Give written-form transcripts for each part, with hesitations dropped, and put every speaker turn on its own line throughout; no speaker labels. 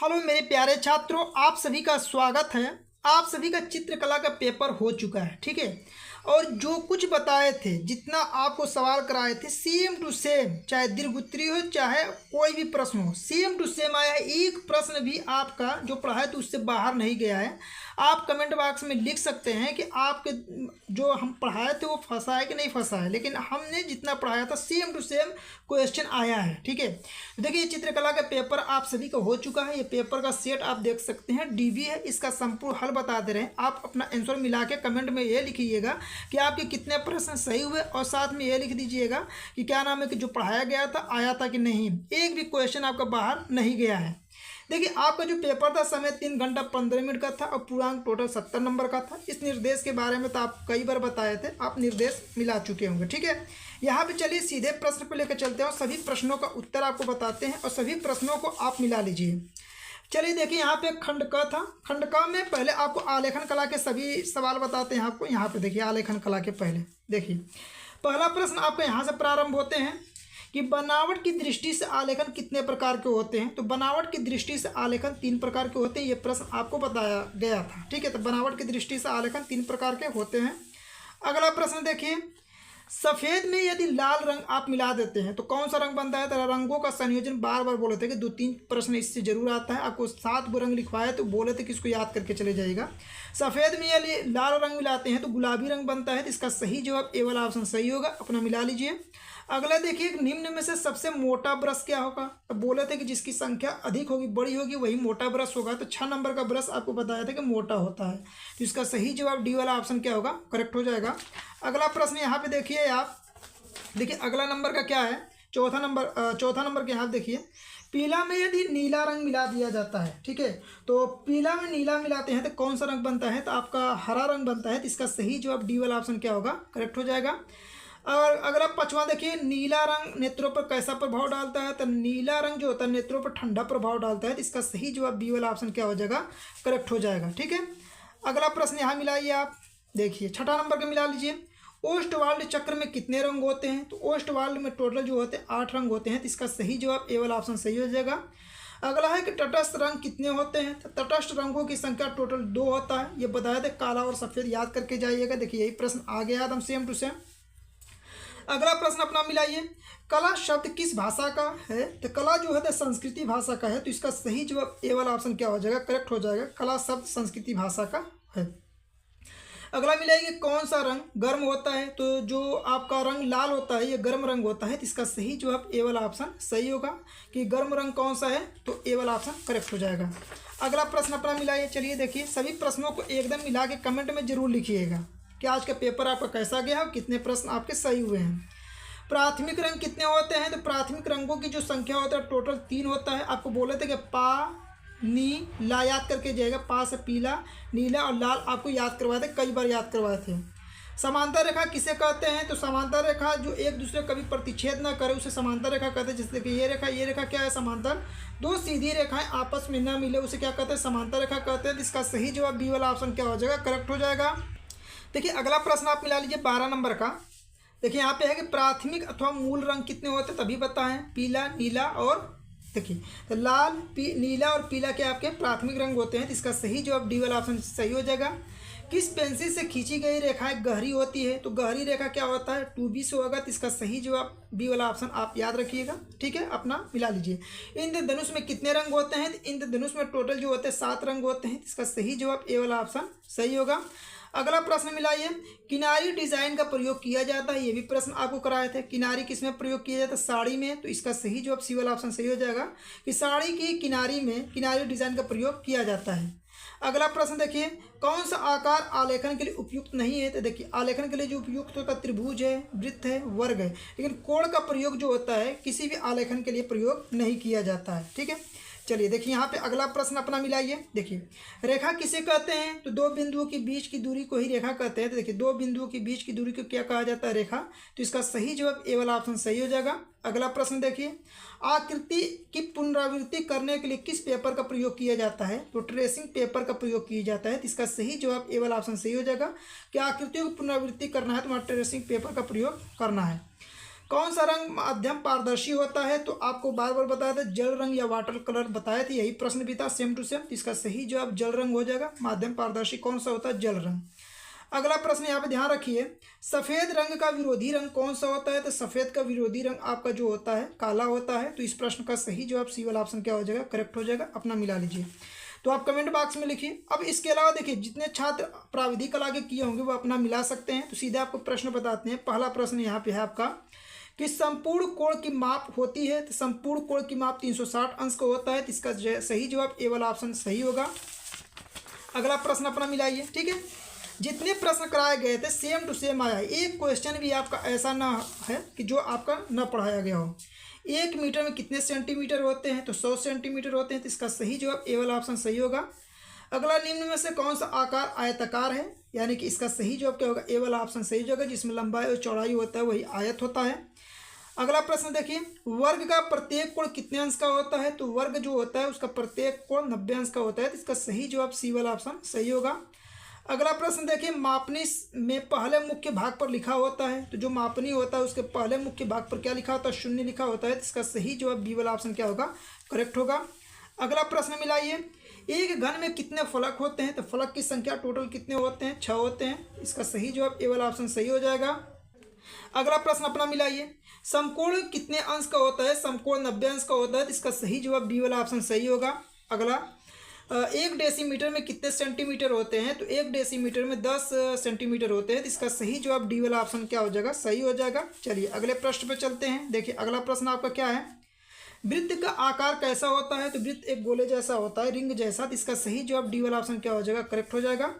Hello मेरे प्यारे छात्रों, आप सभी का स्वागत है। आप सभी का चित्रकला का पेपर हो चुका है, ठीक है। और जो कुछ बताए थे, जितना आपको सवाल कराए थे, सेम टू सेम, चाहे दीर्घ उत्तरीय हो चाहे कोई भी प्रश्न हो, सेम टू सेम आया है। एक प्रश्न भी आपका जो पढ़ा है तो उससे बाहर नहीं गया है। आप कमेंट बॉक्स में लिख सकते हैं कि आपके जो हम पढ़ाए थे वो फंसा है कि नहीं फंसा है, लेकिन हमने जितना पढ़ाया था सेम टू सेम क्वेश्चन आया है, ठीक है। देखिए, चित्रकला का पेपर आप सभी का हो चुका है। ये पेपर का सेट आप देख सकते हैं, डीबी है। इसका संपूर्ण हल बता दे रहे हैं। आप अपना आंसर मिला के कमेंट में ये लिखिएगा कि आपके कितने प्रश्न सही हुए, और साथ में ये लिख दीजिएगा कि क्या नाम है कि जो पढ़ाया गया था आया था कि नहीं। एक भी क्वेश्चन आपका बाहर नहीं गया है। देखिए, आपका जो पेपर था समय 3 घंटा 15 मिनट का था और पूर्णांक टोटल 70 नंबर का था। इस निर्देश के बारे में तो आप कई बार बताए थे, आप निर्देश मिला चुके होंगे, ठीक है। यहाँ पे चलिए सीधे प्रश्न पर लेकर चलते हैं और सभी प्रश्नों का उत्तर आपको बताते हैं और सभी प्रश्नों को आप मिला लीजिए। चलिए देखिए, यहाँ पे खंड क था। खंड क में पहले आपको आलेखन कला के सभी सवाल बताते हैं आपको। यहाँ पे देखिए, आलेखन कला के पहले देखिए पहला प्रश्न आपका यहाँ से प्रारंभ होते हैं कि बनावट की दृष्टि से आलेखन कितने प्रकार के होते हैं। तो बनावट की दृष्टि से आलेखन 3 प्रकार के होते हैं। ये प्रश्न आपको बताया गया था, ठीक है। तो बनावट की दृष्टि से आलेखन 3 प्रकार के होते हैं। अगला प्रश्न देखिए, सफ़ेद में यदि लाल रंग आप मिला देते हैं तो कौन सा रंग बनता है। तो रंगों का संयोजन बार बार बोले थे कि 2-3 प्रश्न इससे जरूर आता है। आपको 7 गो रंग लिखवाए तो बोले थे कि इसको याद करके चले जाइएगा। सफ़ेद में यदि लाल रंग मिलाते हैं तो गुलाबी रंग बनता है। तो इसका सही जवाब ए वाला ऑप्शन सही होगा, अपना मिला लीजिए। अगला देखिए, निम्न में से सबसे मोटा ब्रश क्या होगा। तो बोले थे कि जिसकी संख्या अधिक होगी, बड़ी होगी, वही मोटा ब्रश होगा। तो 6 नंबर का ब्रश आपको बताया था कि मोटा होता है। तो इसका सही जवाब डी वाला ऑप्शन क्या होगा, करेक्ट हो जाएगा। अगला प्रश्न यहाँ पे देखिए आप, देखिए अगला नंबर का क्या है, चौथा नंबर के यहाँ देखिए, पीला में यदि नीला रंग मिला दिया जाता है, ठीक है। तो पीला में नीला मिलाते हैं तो कौन सा रंग बनता है। तो आपका हरा रंग बनता है। तो इसका सही जवाब डी वाला ऑप्शन क्या होगा, करेक्ट हो जाएगा। और अगर आप 5वां देखिए, नीला रंग नेत्रों पर कैसा प्रभाव डालता है। तो नीला रंग जो होता है नेत्रों पर ठंडा प्रभाव डालता है। तो इसका सही जवाब बी वाला ऑप्शन क्या हो जाएगा, करेक्ट हो जाएगा, ठीक है। अगला प्रश्न यहाँ मिलाइए आप, देखिए 6ठा नंबर का मिला लीजिए। ओस्टवाल्ड चक्र में कितने रंग होते हैं। तो ओस्टवाल्ड में टोटल जो होते हैं 8 रंग होते हैं। तो इसका सही जवाब ए वाला ऑप्शन सही हो जाएगा। अगला है कि तटस्थ रंग कितने होते हैं। तो तटस्थ रंगों की संख्या टोटल 2 होता है। ये बताया था, काला और सफ़ेद याद करके जाइएगा। देखिए यही प्रश्न आ गया एकदम सेम टू सेम। अगला प्रश्न अपना मिलाइए, कला शब्द किस भाषा का है। तो कला जो है तो संस्कृति भाषा का है। तो इसका सही जवाब ए वाला ऑप्शन क्या हो जाएगा, करेक्ट हो जाएगा। कला शब्द संस्कृति भाषा का है। अगला मिलाइए, कौन सा रंग गर्म होता है। तो जो आपका रंग लाल होता है ये गर्म रंग होता है। तो इसका सही जवाब ए वाला ऑप्शन सही होगा कि गर्म रंग कौन सा है। तो ए वाला ऑप्शन करेक्ट हो जाएगा। अगला प्रश्न अपना मिलाइए। चलिए देखिए, सभी प्रश्नों को एकदम मिला के कमेंट में जरूर लिखिएगा कि आज का पेपर आपका कैसा गया और कितने प्रश्न आपके सही हुए हैं। प्राथमिक रंग कितने होते हैं। तो प्राथमिक रंगों की जो संख्या होता है टोटल 3 होता है। आपको बोले थे कि पा नी ला याद करके जाएगा। पा से पीला, नीला और लाल आपको याद करवाए थे, कई बार याद करवाए थे। समांतर रेखा किसे कहते हैं। तो समांतर रेखा जो एक दूसरे कभी प्रतिच्छेद ना करे उसे समांतर रेखा कहते हैं। जैसे कि ये रेखा क्या है, समांतर। 2 सीधी रेखाएं आपस में ना मिले उसे क्या कहते हैं, समांतर रेखा कहते हैं। तो इसका सही जवाब बी वाला ऑप्शन क्या हो जाएगा, करेक्ट हो जाएगा। देखिए अगला प्रश्न आप मिला लीजिए 12 नंबर का। देखिए यहाँ पे है कि प्राथमिक अथवा मूल रंग कितने होते हैं, तभी बताएं। पीला, नीला और देखिए तो लाल, नीला और पीला के आपके प्राथमिक रंग होते हैं। तो इसका सही जवाब डी वाला ऑप्शन सही हो जाएगा। किस पेंसिल से खींची गई रेखाएं गहरी होती है। तो गहरी रेखा क्या होता है, 2B से होगा। तो इसका सही जवाब बी वाला ऑप्शन आप याद रखिएगा, ठीक है, अपना मिला लीजिए। इंद्रधनुष में कितने रंग होते हैं। इंद्रधनुष में टोटल जो होते हैं 7 रंग होते हैं। इसका सही जवाब ए वाला ऑप्शन सही होगा। अगला प्रश्न मिलाइए, किनारी डिजाइन का प्रयोग किया जाता है। ये भी प्रश्न आपको कराए थे, किनारी किस में प्रयोग किया जाता है, साड़ी में। तो इसका सही जवाब सी वाला ऑप्शन सही हो जाएगा कि साड़ी की किनारी में किनारी डिजाइन का प्रयोग किया जाता है। अगला प्रश्न देखिए, कौन सा आकार आलेखन के लिए उपयुक्त नहीं है। तो देखिए आलेखन के लिए जो उपयुक्त होता है त्रिभुज है, वृत्त है, वर्ग है, लेकिन कोण का प्रयोग जो होता है किसी भी आलेखन के लिए प्रयोग नहीं किया जाता है, ठीक है। चलिए देखिए यहाँ पे अगला प्रश्न अपना मिलाइए। देखिए रेखा किसे कहते हैं। तो 2 बिंदुओं के बीच की दूरी को ही रेखा कहते हैं। तो देखिए 2 बिंदुओं के बीच की दूरी को क्या कहा जाता है, रेखा। तो इसका सही जवाब ए वाला ऑप्शन सही हो जाएगा। अगला प्रश्न देखिए, आकृति की पुनरावृत्ति करने के लिए किस पेपर का प्रयोग किया जाता है। तो ट्रेसिंग पेपर का प्रयोग किया जाता है। तो इसका सही जवाब ए वाला ऑप्शन सही हो जाएगा कि आकृतियों की पुनरावृत्ति करना है तो वहाँ ट्रेसिंग पेपर का प्रयोग करना है। कौन सा रंग माध्यम पारदर्शी होता है? तो आपको बार बार बताया था जल रंग या वाटर कलर बताए थे, यही प्रश्न भी था सेम टू सेम। इसका सही जवाब जल रंग हो जाएगा। माध्यम पारदर्शी कौन सा होता है? जल रंग। अगला प्रश्न यहाँ पे ध्यान रखिए, सफेद रंग का विरोधी रंग कौन सा होता है? तो सफेद का विरोधी रंग आपका जो होता है काला होता है। तो इस प्रश्न का सही जवाब सी वाला ऑप्शन क्या हो जाएगा? करेक्ट हो जाएगा। अपना मिला लीजिए। तो आप कमेंट बॉक्स में लिखिए। अब इसके अलावा देखिए जितने छात्र प्राविधिक कला के किए होंगे वो अपना मिला सकते हैं। तो सीधे आपको प्रश्न बताते हैं। पहला प्रश्न यहाँ पे है आपका कि संपूर्ण कोण की माप होती है। तो संपूर्ण कोण की माप 360 अंश का होता है। तो इसका सही जवाब ए वाला ऑप्शन सही होगा। अगला प्रश्न अपना मिलाइए। ठीक है, जितने प्रश्न कराए गए थे सेम टू सेम आया है। एक क्वेश्चन भी आपका ऐसा ना है कि जो आपका न पढ़ाया गया हो। 1 मीटर में कितने सेंटीमीटर होते हैं? तो 100 सेंटीमीटर होते हैं। तो इसका सही जवाब ए वाला ऑप्शन सही होगा। अगला, निम्न में से कौन सा आकार आयताकार है? यानी कि इसका सही जवाब क्या होगा? ए वाला ऑप्शन सही होगा। जिसमें लंबाई और चौड़ाई होता है वही आयत होता है। अगला प्रश्न देखिए, वर्ग का प्रत्येक कोण कितने अंश का होता है? तो वर्ग जो होता है उसका प्रत्येक कोण 90 अंश का होता है। तो इसका सही जवाब सी वाला ऑप्शन सही होगा। अगला प्रश्न देखिए, मापनी में पहले मुख्य भाग पर लिखा होता है। तो जो मापनी होता है उसके पहले मुख्य भाग पर क्या लिखा होता है? 0 लिखा होता है। तो इसका सही जवाब बी वाला ऑप्शन क्या होगा? करेक्ट होगा। अगला प्रश्न मिलाइए, एक घन में कितने फलक होते हैं? तो फलक की संख्या टोटल कितने होते हैं? 6 होते हैं। इसका सही जवाब ए वाला ऑप्शन सही हो जाएगा। अगला प्रश्न अपना मिलाइए, समकोण कितने अंश का होता है? समकोण 90 अंश का होता है। तो इसका सही जवाब बी वाला ऑप्शन सही होगा। अगला, 1 डेसीमीटर में कितने सेंटीमीटर होते हैं? तो 1 डेसीमीटर में 10 सेंटीमीटर होते हैं। तो इसका सही जवाब डी वाला ऑप्शन क्या हो जाएगा? सही हो जाएगा। चलिए अगले प्रश्न पे चलते हैं। देखिए अगला प्रश्न आपका क्या है, वृत्त का आकार कैसा होता है? तो वृत्त एक गोले जैसा होता है, रिंग जैसा। तो इसका सही जवाब डी वाला ऑप्शन क्या हो जाएगा? करेक्ट हो जाएगा।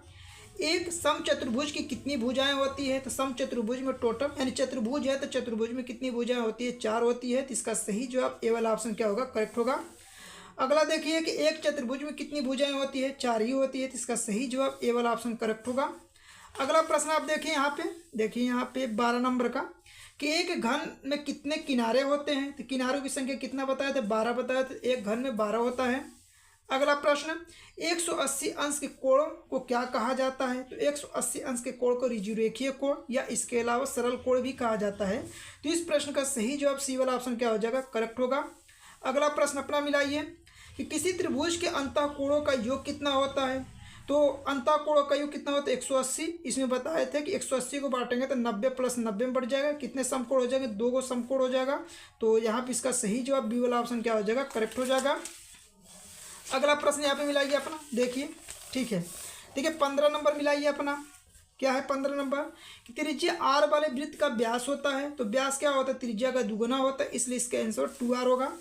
एक समचतुर्भुज की कितनी भुजाएं होती है? तो समचतुर्भुज में टोटल यानी चतुर्भुज है तो चतुर्भुज में कितनी भुजाएं होती है? 4 होती है। तो इसका सही जवाब ए वाला ऑप्शन क्या होगा? करेक्ट होगा। अगला देखिए कि एक चतुर्भुज में कितनी भुजाएं होती है? 4 ही होती है। तो इसका सही जवाब ए वाला ऑप्शन करेक्ट होगा। अगला प्रश्न आप देखिए यहाँ पे, देखिए यहाँ पे 12 नंबर का कि एक घन में कितने किनारे होते हैं? तो किनारों की संख्या कितना बताया था? 12 बताया। तो एक घन में 12 होता है। अगला प्रश्न, 180 अंश के कोण को क्या कहा जाता है? तो 180 अंश के कोण को ऋजुरेखीय कोण या इसके अलावा सरल कोण भी कहा जाता है। तो इस प्रश्न का सही जवाब सी वाला ऑप्शन क्या हो जाएगा? करेक्ट होगा। अगला प्रश्न अपना मिलाइए कि किसी त्रिभुज के अंतःकोणों का योग कितना होता है? तो अंतःकोणों का योग कितना होता है? 180। इसमें बताए थे कि 180 को बांटेंगे तो 90 + 90 में बढ़ जाएगा। कितने समकोण हो जाएंगे? 2 को समकोण हो जाएगा। तो यहाँ पे इसका सही जवाब बी वाला ऑप्शन क्या हो जाएगा? करेक्ट हो जाएगा। अगला प्रश्न यहाँ पे मिलाइए अपना, देखिए ठीक है। देखिए 15 नंबर मिलाइए अपना, क्या है 15 नंबर कि त्रिज्या आर वाले वृत्त का व्यास होता है। तो व्यास क्या होता है? त्रिज्या का दुगुना होता है, इसलिए इसका आंसर 2r होगा।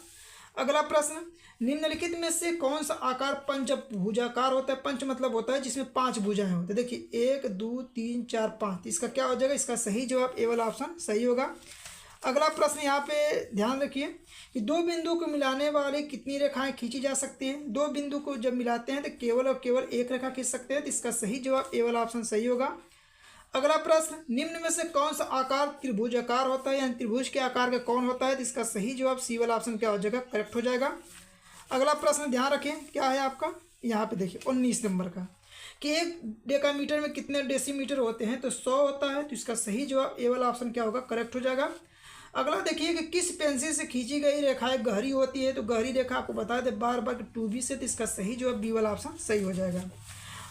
अगला प्रश्न, निम्नलिखित में से कौन सा आकार पंचभुजाकार होता है? पंच मतलब होता है जिसमें 5 भुजाएं होती है। देखिए 1 2 3 4 5। इसका क्या हो जाएगा? इसका सही जवाब ए वाला ऑप्शन सही होगा। अगला प्रश्न यहाँ पे ध्यान रखिए कि 2 बिंदु को मिलाने वाली कितनी रेखाएं खींची जा सकती हैं? 2 बिंदु को जब मिलाते हैं तो केवल और केवल एक रेखा खींच सकते हैं। तो इसका सही जवाब ए वाला ऑप्शन सही होगा। अगला प्रश्न, निम्न में से कौन सा आकार त्रिभुजाकार होता है यानी त्रिभुज के आकार का कौन होता है? तो इसका सही जवाब सी वाला ऑप्शन क्या हो जाएगा? करेक्ट हो जाएगा। अगला प्रश्न ध्यान रखें क्या है आपका, यहाँ पे देखिए 19 नंबर का कि 1 डेकामीटर में कितने डेसीमीटर होते हैं? तो 100 होता है। तो इसका सही जवाब ए वाला ऑप्शन क्या होगा? करेक्ट हो जाएगा। अगला देखिए कि किस पेंसिल से खींची गई रेखाएं गहरी होती है? तो गहरी रेखा आपको बता दे बार 2B से। तो इसका सही जवाब बी वाला ऑप्शन सही हो जाएगा।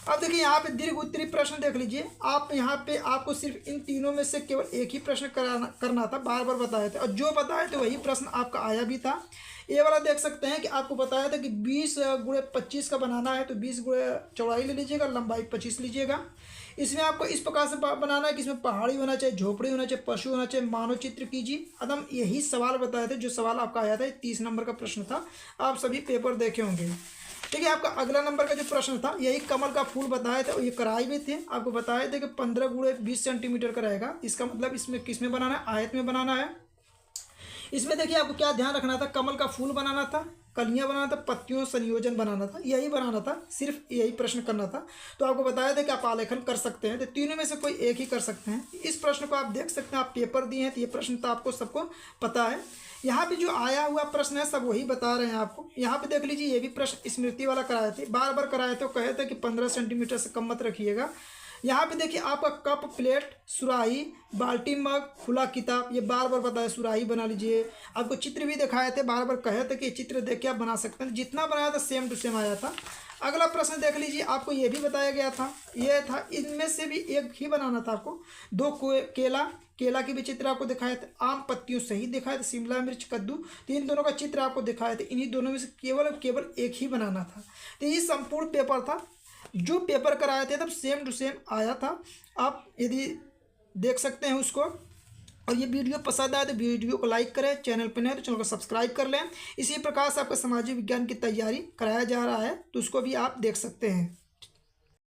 अब देखिए यहाँ पे दीर्घ उत्तरी प्रश्न देख लीजिए आप। यहाँ पे आपको सिर्फ इन तीनों में से केवल एक ही प्रश्न करना था, बार बार बताए थे, और जो बताए थे वही प्रश्न आपका आया भी था। ये वाला देख सकते हैं कि आपको बताया था कि 20 × 25 का बनाना है। तो 20 × चौड़ाई ले लीजिएगा, लंबाई 25 लीजिएगा। इसमें आपको इस प्रकार से बनाना है कि इसमें पहाड़ी होना चाहिए, झोपड़ी होना चाहिए, पशु होना चाहिए, मानव चित्र कीजिए। एकदम यही सवाल बताए थे, जो सवाल आपका आया था 30 नंबर का प्रश्न था। आप सभी पेपर देखे होंगे। ठीक है, आपका अगला नंबर का जो प्रश्न था यही कमल का फूल बताए थे और ये कराए भी थे। आपको बताए थे कि 15 × 20 सेंटीमीटर का रहेगा। इसका मतलब इसमें किस में बनाना है? आयत में बनाना है। इसमें देखिए आपको क्या ध्यान रखना था, कमल का फूल बनाना था, कलियां बनाना था, पत्तियों संयोजन बनाना था, यही बनाना था, सिर्फ यही प्रश्न करना था। तो आपको बताया था कि आप आलेखन कर सकते हैं, तो तीनों में से कोई एक ही कर सकते हैं। इस प्रश्न को आप देख सकते हैं, आप पेपर दिए हैं तो ये प्रश्न तो आपको सबको पता है। यहाँ पे जो आया हुआ प्रश्न है सब वही बता रहे हैं आपको। यहाँ पे देख लीजिए, ये भी प्रश्न स्मृति वाला कराए थे, बार बार कराए थे, कहे थे कि 15 सेंटीमीटर से कम मत रखिएगा। यहाँ पे देखिए आपका कप, प्लेट, सुराही, बाल्टी, मग, खुला किताब, ये बार बार बताया सुराही बना लीजिए। आपको चित्र भी दिखाए थे, बार बार कहे थे कि ये चित्र देख के आप बना सकते हैं। जितना बनाया था सेम टू सेम आया था। अगला प्रश्न देख लीजिए, आपको ये भी बताया गया था, ये था इनमें से भी एक ही बनाना था आपको। दो केला, केला के भी चित्र आपको दिखाए थे। आम पत्तियों सहित दिखाए थे। शिमला मिर्च, कद्दू, तो इन दोनों का चित्र आपको दिखाए थे। इन्हीं दोनों में से केवल एक ही बनाना था। तो ये संपूर्ण पेपर था। जो पेपर कराए थे तब सेम टू सेम आया था। आप यदि देख सकते हैं उसको। और ये वीडियो पसंद आए तो वीडियो को लाइक करें, चैनल पर नहीं तो चैनल को सब्सक्राइब कर लें। इसी प्रकार से आपका सामाजिक विज्ञान की तैयारी कराया जा रहा है, तो उसको भी आप देख सकते हैं।